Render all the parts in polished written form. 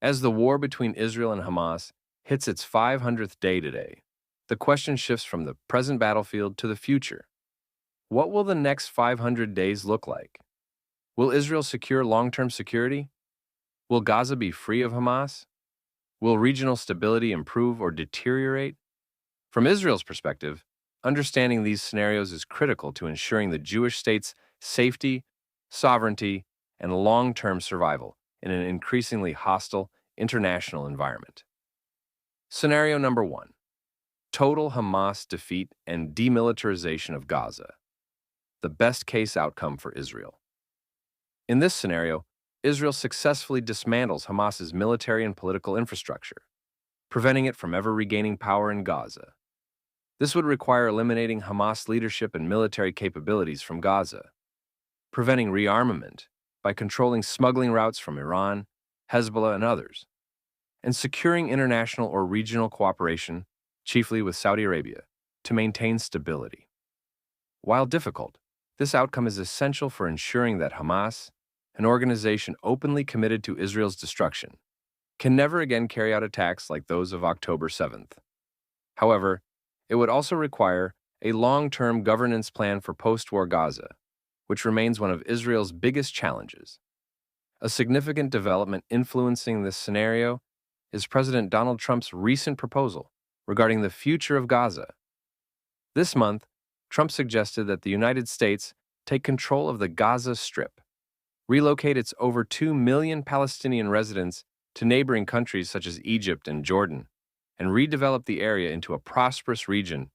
As the war between Israel and Hamas hits its 500th day today, the question shifts from the present battlefield to the future. What will the next 500 days look like? Will Israel secure long term security? Will Gaza be free of Hamas? Will regional stability improve or deteriorate? From Israel's perspective, understanding these scenarios is critical to ensuring the Jewish state's safety, sovereignty, and long term survival in an increasingly hostile international environment. Scenario number one: total Hamas defeat and demilitarization of Gaza, the best case outcome for Israel. In this scenario, Israel successfully dismantles Hamas's military and political infrastructure, preventing it from ever regaining power in Gaza. This would require eliminating Hamas leadership and military capabilities from Gaza, preventing rearmament by controlling smuggling routes from Iran, Hezbollah, and others, and securing international or regional cooperation, chiefly with Saudi Arabia, to maintain stability. While difficult, this outcome is essential for ensuring that Hamas, an organization openly committed to Israel's destruction, can never again carry out attacks like those of October 7th. However, it would also require a long-term governance plan for post-war Gaza, which remains one of Israel's biggest challenges. A significant development influencing this scenario is President Donald Trump's recent proposal regarding the future of Gaza. This month, Trump suggested that the United States take control of the Gaza Strip, relocate its over 2 million Palestinian residents to neighboring countries such as Egypt and Jordan, and redevelop the area into a prosperous region,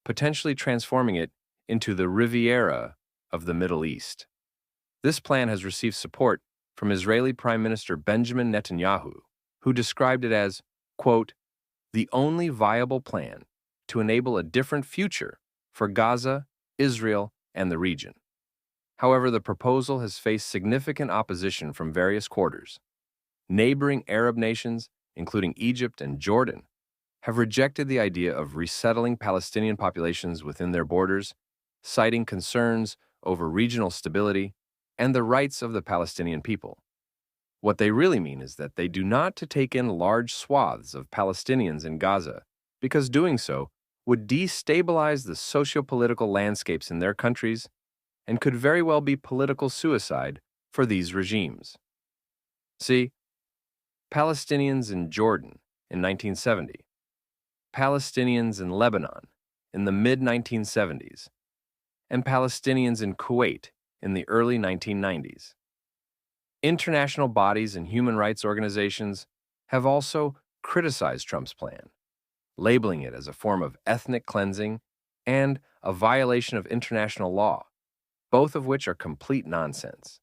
potentially transforming it into the Riviera of the Middle East. This plan has received support from Israeli Prime Minister Benjamin Netanyahu, who described it as, quote, the only viable plan to enable a different future for Gaza, Israel, and the region. However, the proposal has faced significant opposition from various quarters. Neighboring Arab nations, including Egypt and Jordan, have rejected the idea of resettling Palestinian populations within their borders, citing concerns over regional stability and the rights of the Palestinian people. What they really mean is that they do not to take in large swaths of Palestinians in Gaza, because doing so would destabilize the socio-political landscapes in their countries and could very well be political suicide for these regimes. See, Palestinians in Jordan in 1970, Palestinians in Lebanon in the mid-1970s, and Palestinians in Kuwait in the early 1990s. International bodies and human rights organizations have also criticized Trump's plan, labeling it as a form of ethnic cleansing and a violation of international law, both of which are complete nonsense.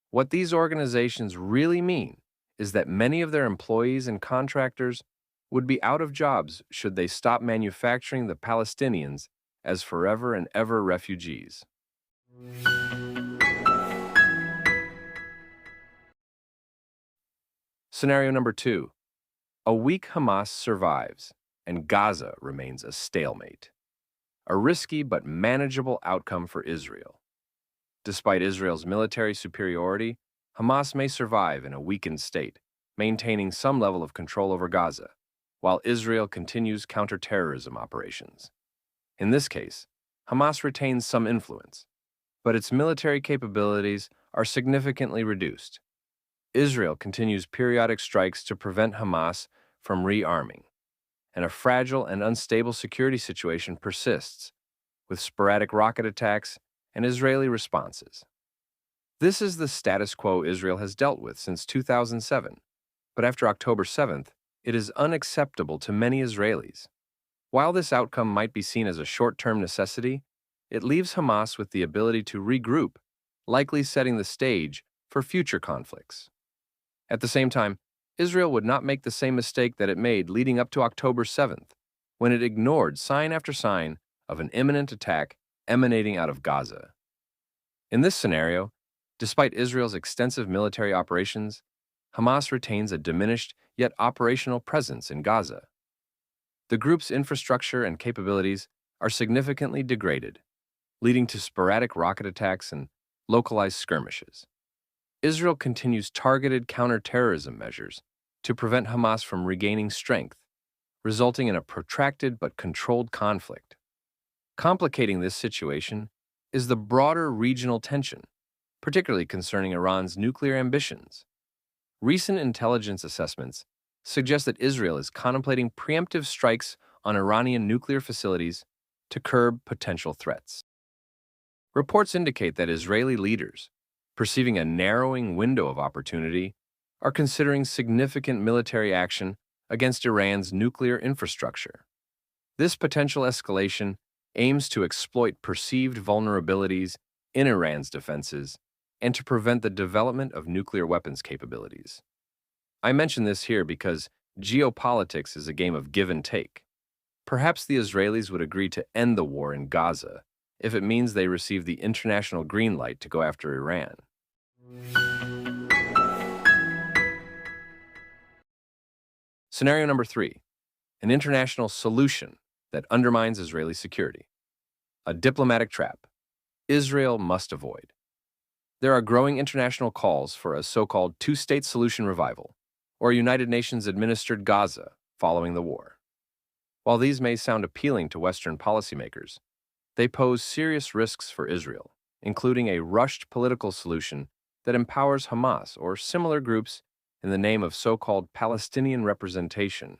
What these organizations really mean is that many of their employees and contractors would be out of jobs should they stop manufacturing the Palestinians as forever and ever refugees. Scenario number two: a weak Hamas survives and Gaza remains a stalemate. A risky but manageable outcome for Israel. Despite Israel's military superiority, Hamas may survive in a weakened state, maintaining some level of control over Gaza, while Israel continues counterterrorism operations. In this case, Hamas retains some influence, but its military capabilities are significantly reduced. Israel continues periodic strikes to prevent Hamas from rearming, and a fragile and unstable security situation persists, with sporadic rocket attacks and Israeli responses. This is the status quo Israel has dealt with since 2007, but after October 7th, it is unacceptable to many Israelis. While this outcome might be seen as a short-term necessity, it leaves Hamas with the ability to regroup, likely setting the stage for future conflicts. At the same time, Israel would not make the same mistake that it made leading up to October 7th, when it ignored sign after sign of an imminent attack emanating out of Gaza. In this scenario, despite Israel's extensive military operations, Hamas retains a diminished yet operational presence in Gaza. The group's infrastructure and capabilities are significantly degraded, leading to sporadic rocket attacks and localized skirmishes. Israel continues targeted counterterrorism measures to prevent Hamas from regaining strength, resulting in a protracted but controlled conflict. Complicating this situation is the broader regional tension, particularly concerning Iran's nuclear ambitions. Recent intelligence assessments suggest that Israel is contemplating preemptive strikes on Iranian nuclear facilities to curb potential threats. Reports indicate that Israeli leaders, perceiving a narrowing window of opportunity, are considering significant military action against Iran's nuclear infrastructure. This potential escalation aims to exploit perceived vulnerabilities in Iran's defenses and to prevent the development of nuclear weapons capabilities. I mention this here because geopolitics is a game of give and take. Perhaps the Israelis would agree to end the war in Gaza if it means they receive the international green light to go after Iran. Scenario number 3, an international solution that undermines Israeli security. A diplomatic trap Israel must avoid. There are growing international calls for a so-called two-state solution revival, or a United Nations-administered Gaza following the war. While these may sound appealing to Western policymakers, they pose serious risks for Israel, including a rushed political solution that empowers Hamas or similar groups in the name of so-called Palestinian representation,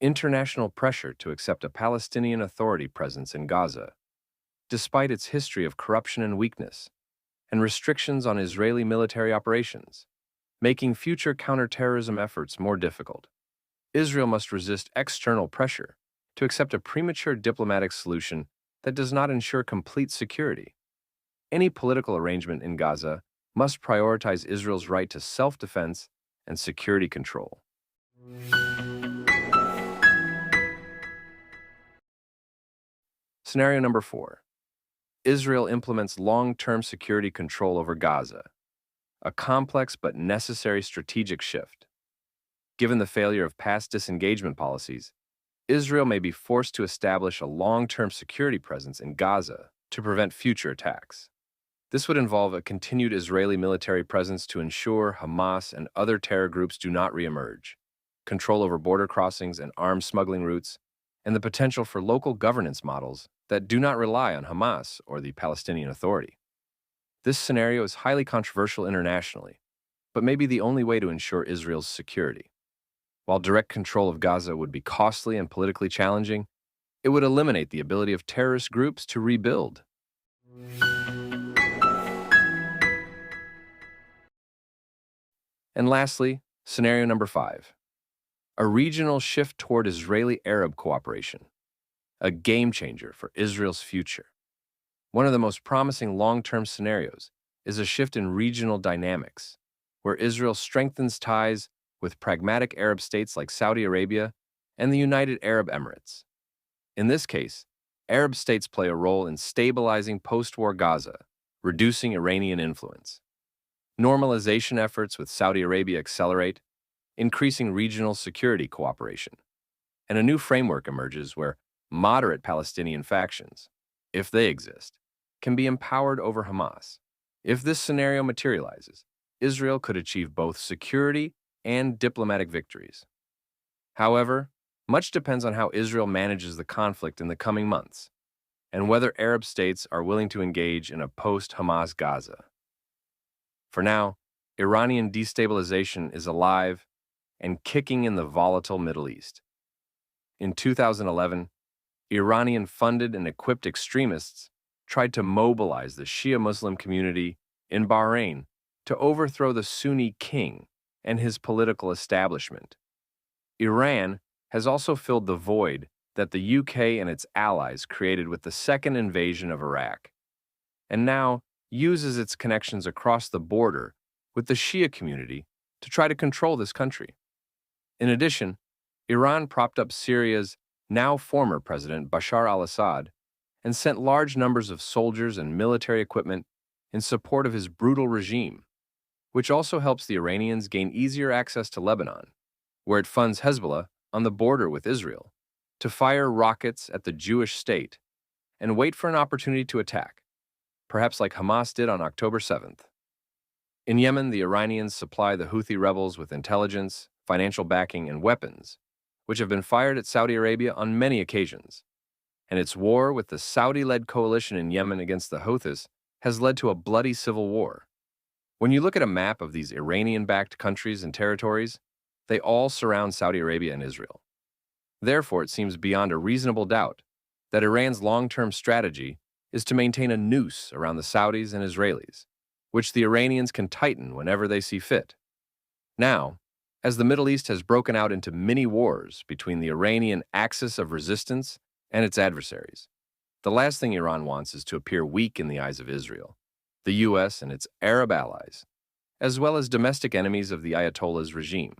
international pressure to accept a Palestinian Authority presence in Gaza, despite its history of corruption and weakness, and restrictions on Israeli military operations, making future counterterrorism efforts more difficult. Israel must resist external pressure to accept a premature diplomatic solution that does not ensure complete security. Any political arrangement in Gaza must prioritize Israel's right to self-defense and security control. Scenario number 4. Israel implements long-term security control over Gaza, a complex but necessary strategic shift. Given the failure of past disengagement policies, Israel may be forced to establish a long-term security presence in Gaza to prevent future attacks. This would involve a continued Israeli military presence to ensure Hamas and other terror groups do not reemerge, control over border crossings and arms smuggling routes, and the potential for local governance models that do not rely on Hamas or the Palestinian Authority. This scenario is highly controversial internationally, but may be the only way to ensure Israel's security. While direct control of Gaza would be costly and politically challenging, it would eliminate the ability of terrorist groups to rebuild. And lastly, scenario number 5. A regional shift toward Israeli-Arab cooperation, a game changer for Israel's future. One of the most promising long-term scenarios is a shift in regional dynamics, where Israel strengthens ties with pragmatic Arab states like Saudi Arabia and the United Arab Emirates. In this case, Arab states play a role in stabilizing post-war Gaza, reducing Iranian influence. Normalization efforts with Saudi Arabia accelerate, increasing regional security cooperation. And a new framework emerges where moderate Palestinian factions, if they exist, can be empowered over Hamas. If this scenario materializes, Israel could achieve both security and diplomatic victories. However, much depends on how Israel manages the conflict in the coming months, and whether Arab states are willing to engage in a post-Hamas Gaza. For now, Iranian destabilization is alive and kicking in the volatile Middle East. In 2011, Iranian-funded and equipped extremists tried to mobilize the Shia Muslim community in Bahrain to overthrow the Sunni king and his political establishment. Iran has also filled the void that the UK and its allies created with the second invasion of Iraq, and now uses its connections across the border with the Shia community to try to control this country. In addition, Iran propped up Syria's now former president Bashar al-Assad and sent large numbers of soldiers and military equipment in support of his brutal regime, which also helps the Iranians gain easier access to Lebanon, where it funds Hezbollah on the border with Israel, to fire rockets at the Jewish state and wait for an opportunity to attack, perhaps like Hamas did on October 7th. In Yemen, the Iranians supply the Houthi rebels with intelligence, financial backing, and weapons, which have been fired at Saudi Arabia on many occasions. And its war with the Saudi-led coalition in Yemen against the Houthis has led to a bloody civil war. When you look at a map of these Iranian-backed countries and territories, they all surround Saudi Arabia and Israel. Therefore, it seems beyond a reasonable doubt that Iran's long-term strategy is to maintain a noose around the Saudis and Israelis, which the Iranians can tighten whenever they see fit. Now, as the Middle East has broken out into mini wars between the Iranian axis of resistance and its adversaries, the last thing Iran wants is to appear weak in the eyes of Israel, the U.S. and its Arab allies, as well as domestic enemies of the Ayatollah's regime.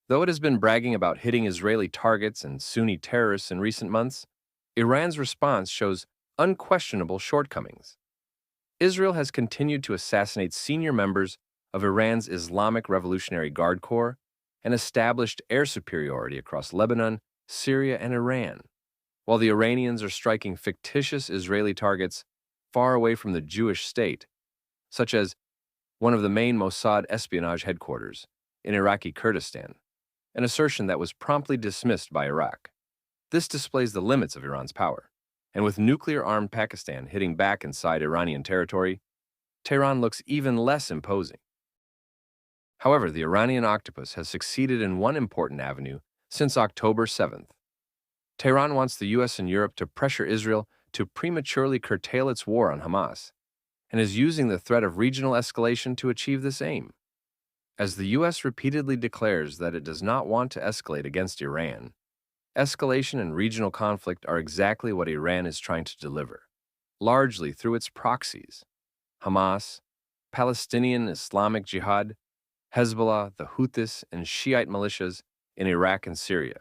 Though it has been bragging about hitting Israeli targets and Sunni terrorists in recent months, Iran's response shows unquestionable shortcomings. Israel has continued to assassinate senior members of Iran's Islamic Revolutionary Guard Corps and established air superiority across Lebanon, Syria, and Iran, while the Iranians are striking fictitious Israeli targets far away from the Jewish state, such as one of the main Mossad espionage headquarters in Iraqi Kurdistan, an assertion that was promptly dismissed by Iraq. This displays the limits of Iran's power, and with nuclear-armed Pakistan hitting back inside Iranian territory, Tehran looks even less imposing. However, the Iranian octopus has succeeded in one important avenue since October 7th. Tehran wants the U.S. and Europe to pressure Israel to prematurely curtail its war on Hamas, and is using the threat of regional escalation to achieve this aim. As the U.S. repeatedly declares that it does not want to escalate against Iran, escalation and regional conflict are exactly what Iran is trying to deliver, largely through its proxies: Hamas, Palestinian Islamic Jihad, Hezbollah, the Houthis, and Shiite militias in Iraq and Syria.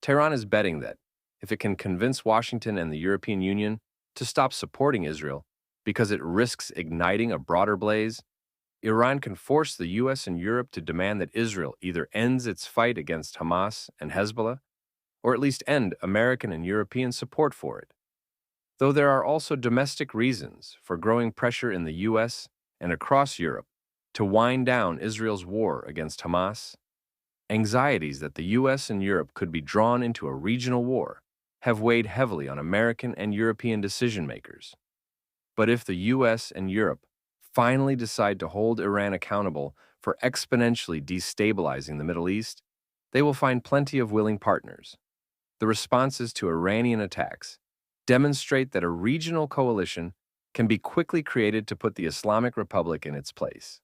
Tehran is betting that, if it can convince Washington and the European Union to stop supporting Israel because it risks igniting a broader blaze, Iran can force the U.S. and Europe to demand that Israel either ends its fight against Hamas and Hezbollah, or at least end American and European support for it. Though there are also domestic reasons for growing pressure in the U.S. and across Europe to wind down Israel's war against Hamas, anxieties that the U.S. and Europe could be drawn into a regional war have weighed heavily on American and European decision-makers. But if the U.S. and Europe finally decide to hold Iran accountable for exponentially destabilizing the Middle East, they will find plenty of willing partners. The responses to Iranian attacks demonstrate that a regional coalition can be quickly created to put the Islamic Republic in its place.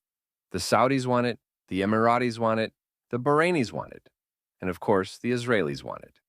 The Saudis want it, the Emiratis want it, the Bahrainis want it, and of course, the Israelis want it.